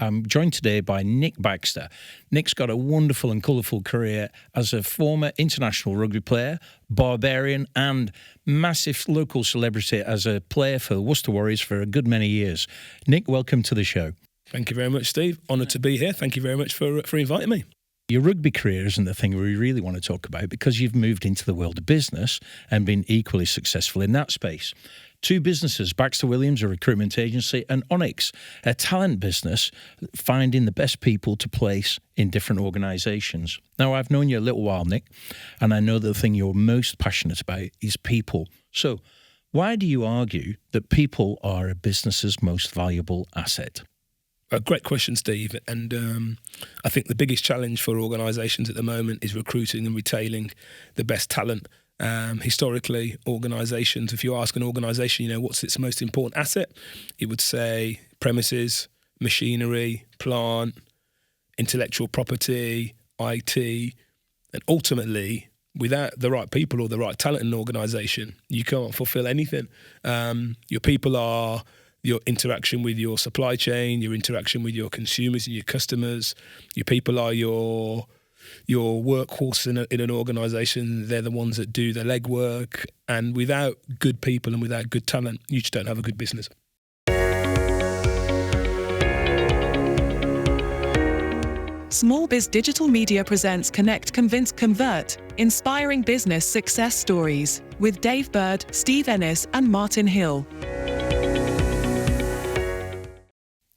I'm joined today by Nick Baxter. Nick's got a wonderful and colourful career as a former international rugby player, barbarian, and massive local celebrity as a player for Worcester Warriors for a good many years. Nick, welcome to the show. Thank you very much, Steve. Honoured to be here. Thank you very much for inviting me. Your rugby career isn't the thing we really want to talk about because you've moved into the world of business and been equally successful in that space. Two businesses, Baxter Williams, a recruitment agency, and Onyx, a talent business, finding the best people to place in different organisations. Now, I've known you a little while, Nick, and I know the thing you're most passionate about is people. So why do you argue that people are a business's most valuable asset? A great question, Steve. And I think the biggest challenge for organisations at the moment is recruiting and retaining the best talent. Historically, organisations, if you ask an organisation, what's its most important asset, it would say premises, machinery, plant, intellectual property, IT, and ultimately, without the right people or the right talent in an organisation, you can't fulfil anything. Your people are your interaction with your supply chain, your interaction with your consumers and your customers. Your people are your workhorse in an organisation. They're the ones that do the legwork. And without good people and without good talent, you just don't have a good business. Small Biz Digital Media presents Connect, Convince, Convert, Inspiring Business Success Stories with Dave Bird, Steve Ennis and Martin Hill.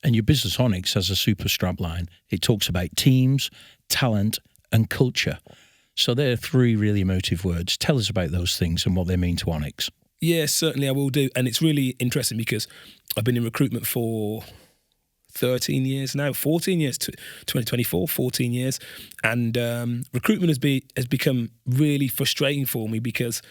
And your business Onyx has a super strapline. It talks about teams, talent, and culture. So there are three really emotive words. Tell us about those things and what they mean to Onyx. Yeah, certainly I will do. And it's really interesting because I've been in recruitment for 13 years now, 14 years, 2024, 14 years. And recruitment has become really frustrating for me because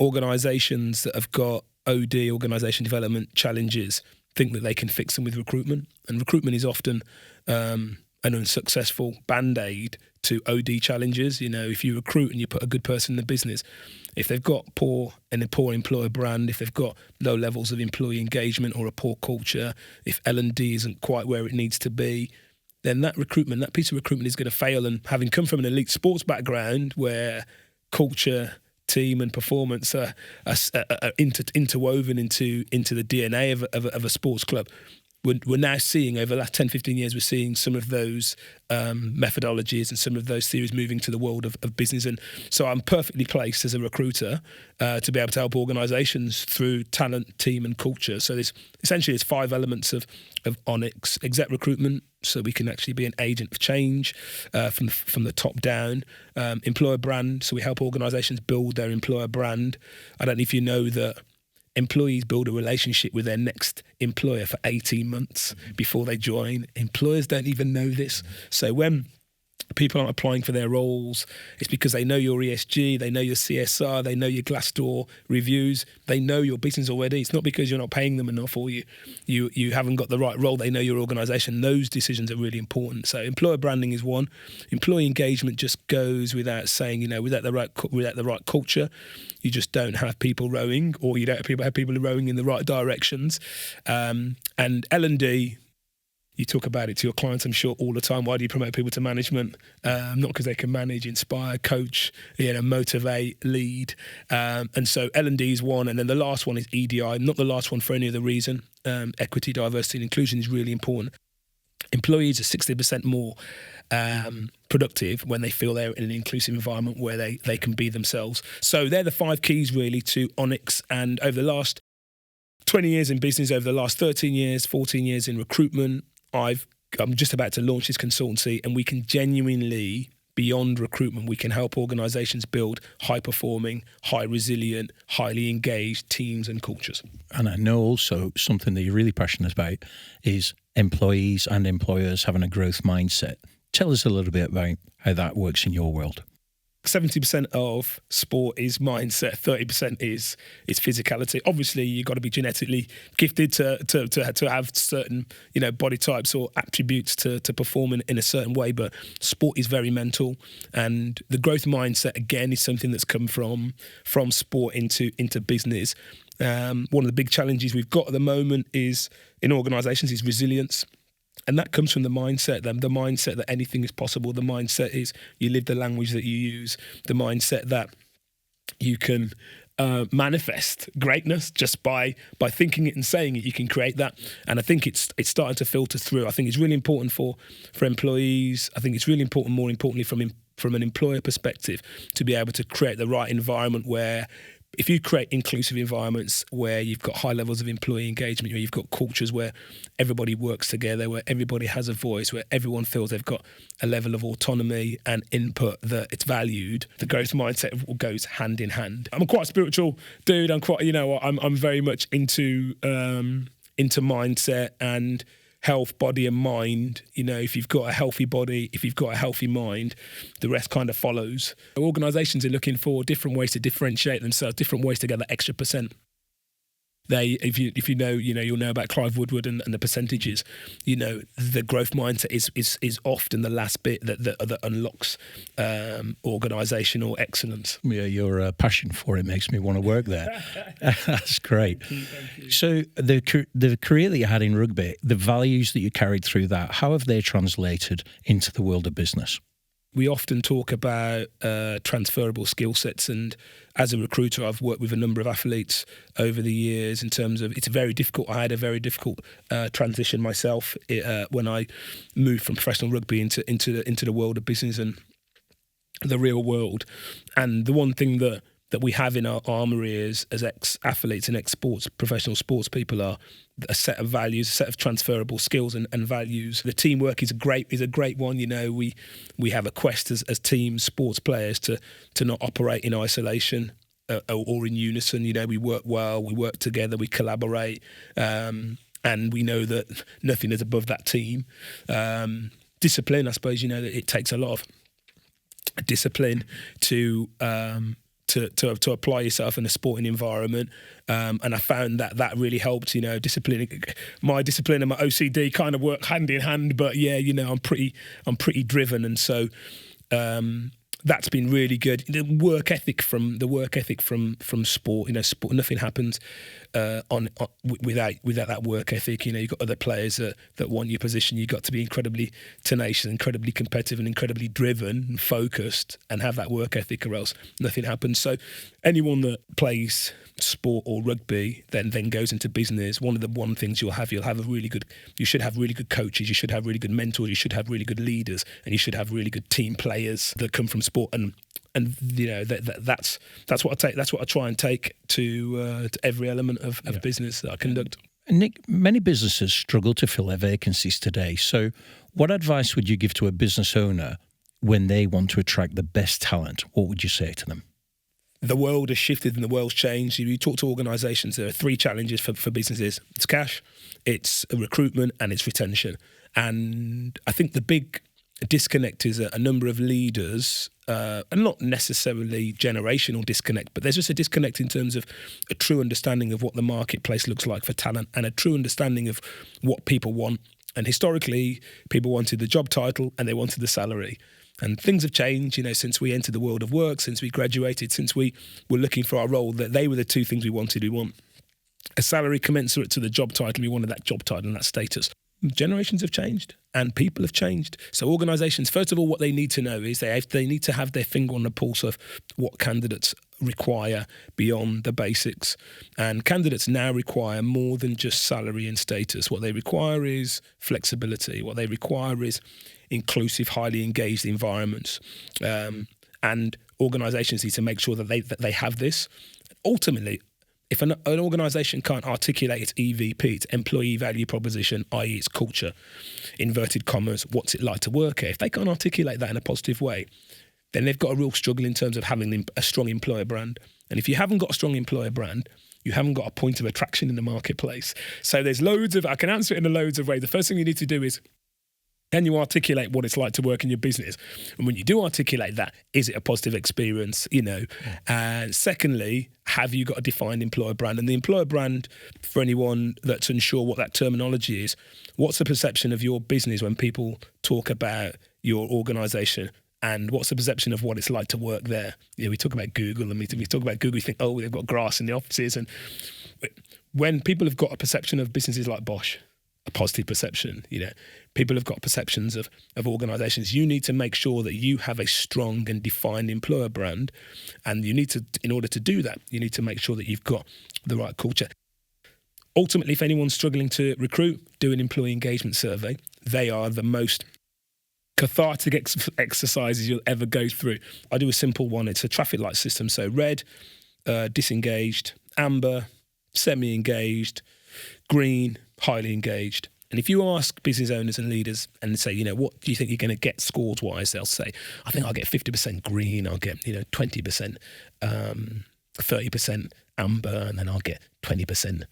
organisations that have got OD, organisation development challenges, think that they can fix them with recruitment. And recruitment is often an unsuccessful band-aid to OD challenges. If you recruit and you put a good person in the business, if they've got a poor employer brand, if they've got low levels of employee engagement or a poor culture, if L&D isn't quite where it needs to be, then that piece of recruitment is going to fail. And having come from an elite sports background where culture, team and performance are interwoven into the DNA of a sports club, we're now seeing over the last 10, 15 years, we're seeing some of those methodologies and some of those theories moving to the world of business. And so I'm perfectly placed as a recruiter to be able to help organisations through talent, team and culture. So there's five elements of Onyx: exec recruitment, so we can actually be an agent of change from the top down. Employer brand, so we help organisations build their employer brand. I don't know if you know that employees build a relationship with their next employer for 18 months before they join. Employers don't even know this. So when people aren't applying for their roles, it's because they know your ESG, they know your CSR, they know your Glassdoor reviews, they know your business already. It's not because you're not paying them enough or you haven't got the right role. They know your organisation. Those decisions are really important. So employer branding is one. Employee engagement just goes without saying. Without the right culture, you just don't have people rowing, or you don't have people rowing in the right directions. And L&D. You talk about it to your clients, I'm sure, all the time. Why do you promote people to management? Not because they can manage, inspire, coach, motivate, lead. And so L&D is one. And then the last one is EDI. Not the last one for any other reason. Equity, diversity and inclusion is really important. Employees are 60% more productive when they feel they're in an inclusive environment where they can be themselves. So they're the five keys really to Onyx. And over the last 20 years in business, over the last 13 years, 14 years in recruitment, I'm just about to launch this consultancy, and we can genuinely, beyond recruitment, we can help organisations build high-performing, high-resilient, highly engaged teams and cultures. And I know also something that you're really passionate about is employees and employers having a growth mindset. Tell us a little bit about how that works in your world. 70% of sport is mindset, 30% is physicality. Obviously, you've got to be genetically gifted to have certain body types or attributes to perform in a certain way, but sport is very mental. And the growth mindset, again, is something that's come from sport into business. One of the big challenges we've got at the moment is in organisations is resilience. And that comes from the mindset that anything is possible. The mindset is you live the language that you use. The mindset that you can manifest greatness just by thinking it and saying it. You can create that, and I think it's starting to filter through. I think it's really important for employees. I think it's really important, more importantly, from an employer perspective, to be able to create the right environment where, if you create inclusive environments where you've got high levels of employee engagement, where you've got cultures where everybody works together, where everybody has a voice, where everyone feels they've got a level of autonomy and input that it's valued, the growth mindset goes hand in hand. I'm quite a spiritual dude. I'm very much into mindset and health, body and mind. If you've got a healthy body, if you've got a healthy mind, the rest kind of follows. Organisations are looking for different ways to differentiate themselves, different ways to get that extra percent. If you know, you'll know about Clive Woodward and the percentages. The growth mindset is often the last bit that unlocks organisational excellence. Yeah, your passion for it makes me want to work there. That's great. Thank you. So the career that you had in rugby, the values that you carried through that, how have they translated into the world of business? We often talk about transferable skill sets, and as a recruiter, I've worked with a number of athletes over the years in terms of it's very difficult. I had a very difficult transition myself when I moved from professional rugby into the world of business and the real world. And the one thing that we have in our armoury as ex-athletes and professional sports people are a set of values, a set of transferable skills and values. The teamwork is a great one. We have a quest as team sports players to not operate in isolation or in unison. We work well, we work together, we collaborate, and we know that nothing is above that team. Discipline, I suppose, that it takes a lot of discipline to apply yourself in a sporting environment, and I found that really helped. Discipline, my discipline and my OCD kind of work hand in hand. But yeah, I'm pretty driven, and so that's been really good. The work ethic from sport. Sport, nothing happens without that work ethic. You've got other players that want your position. You've got to be incredibly tenacious, incredibly competitive, and incredibly driven and focused, and have that work ethic, or else nothing happens. So anyone that plays sport or rugby then goes into business, one of the things you should have really good coaches, you should have really good mentors, you should have really good leaders, and you should have really good team players that come from sport. And that's what I try and take to every element of business that I conduct. Nick, many businesses struggle to fill their vacancies today. So what advice would you give to a business owner when they want to attract the best talent? What would you say to them? The world has shifted and the world's changed. You talk to organisations, there are three challenges for businesses. It's cash, it's recruitment, and it's retention. And I think the big disconnect is that a number of leaders, and not necessarily generational disconnect, but there's just a disconnect in terms of a true understanding of what the marketplace looks like for talent, and a true understanding of what people want. And historically, people wanted the job title and they wanted the salary. And things have changed, since we entered the world of work, since we graduated, since we were looking for our role, that they were the two things we wanted. We want a salary commensurate to the job title. We wanted that job title and that status. Generations have changed and people have changed. So organisations, first of all, what they need to know is they need to have their finger on the pulse of what candidates require beyond the basics. And candidates now require more than just salary and status. What they require is flexibility. What they require is inclusive, highly engaged environments. And organisations need to make sure that they have this. Ultimately, if an organisation can't articulate its EVP, its employee value proposition, i.e. its culture, inverted commas, what's it like to work here, if they can't articulate that in a positive way, then they've got a real struggle in terms of having a strong employer brand. And if you haven't got a strong employer brand, you haven't got a point of attraction in the marketplace. So there's I can answer it in loads of ways. The first thing you need to do is, can you articulate what it's like to work in your business? And when you do articulate that, is it a positive experience? And secondly, have you got a defined employer brand? And the employer brand, for anyone that's unsure what that terminology is, what's the perception of your business when people talk about your organisation? And what's the perception of what it's like to work there? We talk about Google, and we talk about Google, we think, they've got grass in the offices. And when people have got a perception of businesses like Bosch, a positive perception, people have got perceptions of organisations. You need to make sure that you have a strong and defined employer brand, and you need to, in order to do that, you need to make sure that you've got the right culture. Ultimately, if anyone's struggling to recruit, do an employee engagement survey. They are the most cathartic exercises you'll ever go through. I do a simple one. It's a traffic light system. So red, disengaged; amber, semi-engaged; green, highly engaged. And if you ask business owners and leaders and say, what do you think you're going to get scores-wise, they'll say, I think I'll get 50% green, I'll get 20%, 30% amber, and then I'll get 20%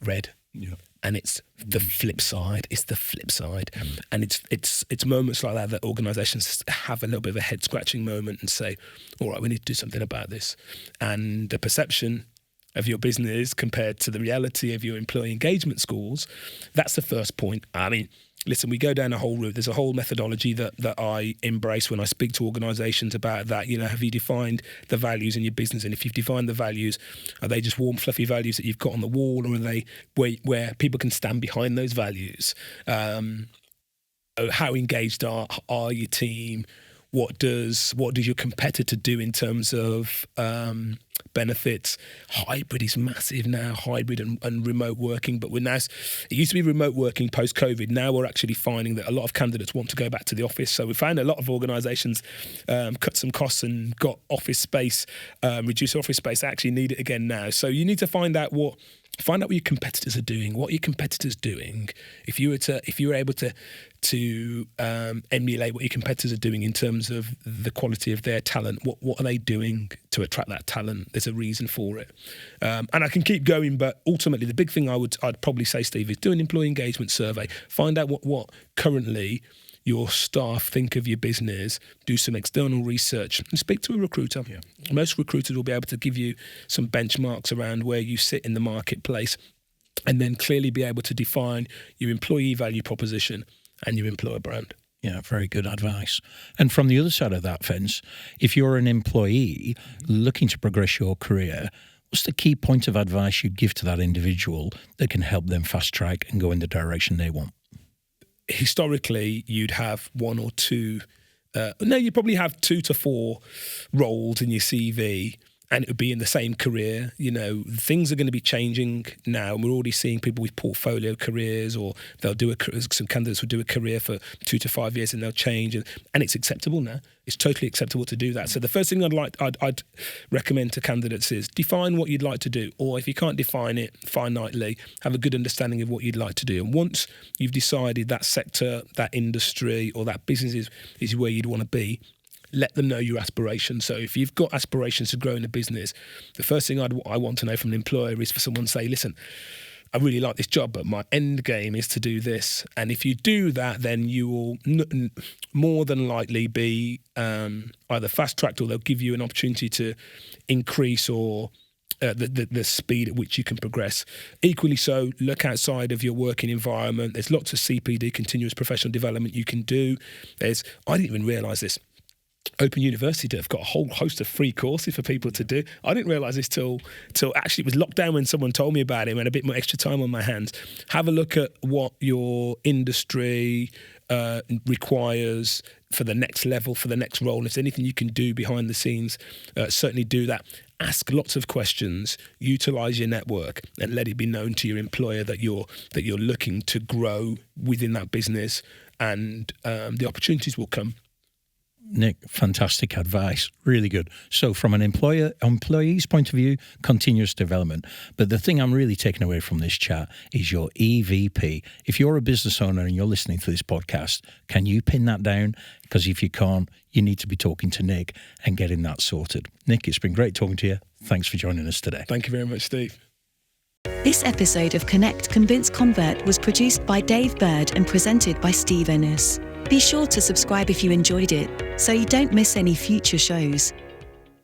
red. Yeah. And it's the flip side. It's the flip side. And it's moments like that organisations have a little bit of a head-scratching moment and say, all right, we need to do something about this. And the perception of your business compared to the reality of your employee engagement scores, that's the first point. I mean, listen, we go down a whole route. There's a whole methodology that I embrace when I speak to organisations about that. Have you defined the values in your business? And if you've defined the values, are they just warm, fluffy values that you've got on the wall, or are they where people can stand behind those values? How engaged are your team? What does your competitor do in terms of benefits? Hybrid is massive now, hybrid and remote working. But it used to be remote working post-COVID. Now we're actually finding that a lot of candidates want to go back to the office. So we found a lot of organisations cut some costs and got office space, reduced office space. They actually need it again now. So you need to find out what your competitors are doing. What are your competitors doing? If you were able to emulate what your competitors are doing in terms of the quality of their talent, what are they doing to attract that talent? There's a reason for it. And I can keep going, but ultimately the big thing I'd probably say, Steve, is do an employee engagement survey. Find out what currently your staff think of your business, do some external research, and speak to a recruiter. Yeah. Most recruiters will be able to give you some benchmarks around where you sit in the marketplace, and then clearly be able to define your employee value proposition and your employer brand. Yeah, very good advice. And from the other side of that fence, if you're an employee looking to progress your career, what's the key point of advice you'd give to that individual that can help them fast track and go in the direction they want? Historically, you'd have one or two, you'd probably have 2 to 4 roles in your CV, and it would be in the same career. Things are going to be changing now, and we're already seeing people with portfolio careers, or they'll do some candidates will do a career for 2 to 5 years and they'll change, and it's acceptable now. It's totally acceptable to do that. So the first thing I'd recommend to candidates is define what you'd like to do, or if you can't define it finitely, have a good understanding of what you'd like to do. And once you've decided that sector, that industry, or that business is where you'd want to be, let them know your aspirations. So if you've got aspirations to grow in a business, the first thing I want to know from an employer is for someone to say, listen, I really like this job, but my end game is to do this. And if you do that, then you will more than likely be either fast-tracked, or they'll give you an opportunity to increase or the speed at which you can progress. Equally so, look outside of your working environment. There's lots of CPD, continuous professional development, you can do. I didn't even realise this. Open University have got a whole host of free courses for people to do. I didn't realise this till actually it was lockdown when someone told me about it and had a bit more extra time on my hands. Have a look at what your industry requires for the next level, for the next role. If there's anything you can do behind the scenes, certainly do that. Ask lots of questions, utilise your network, and let it be known to your employer that you're looking to grow within that business, and the opportunities will come. Nick, fantastic advice. Really good. So from an employee's point of view, continuous development. But the thing I'm really taking away from this chat is your EVP. If you're a business owner and you're listening to this podcast, can you pin that down? Because if you can't, you need to be talking to Nick and getting that sorted. Nick, it's been great talking to you. Thanks for joining us today. Thank you very much, Steve. This episode of Connect, Convince, Convert was produced by Dave Bird and presented by Steve Ennis. Be sure to subscribe if you enjoyed it, so you don't miss any future shows.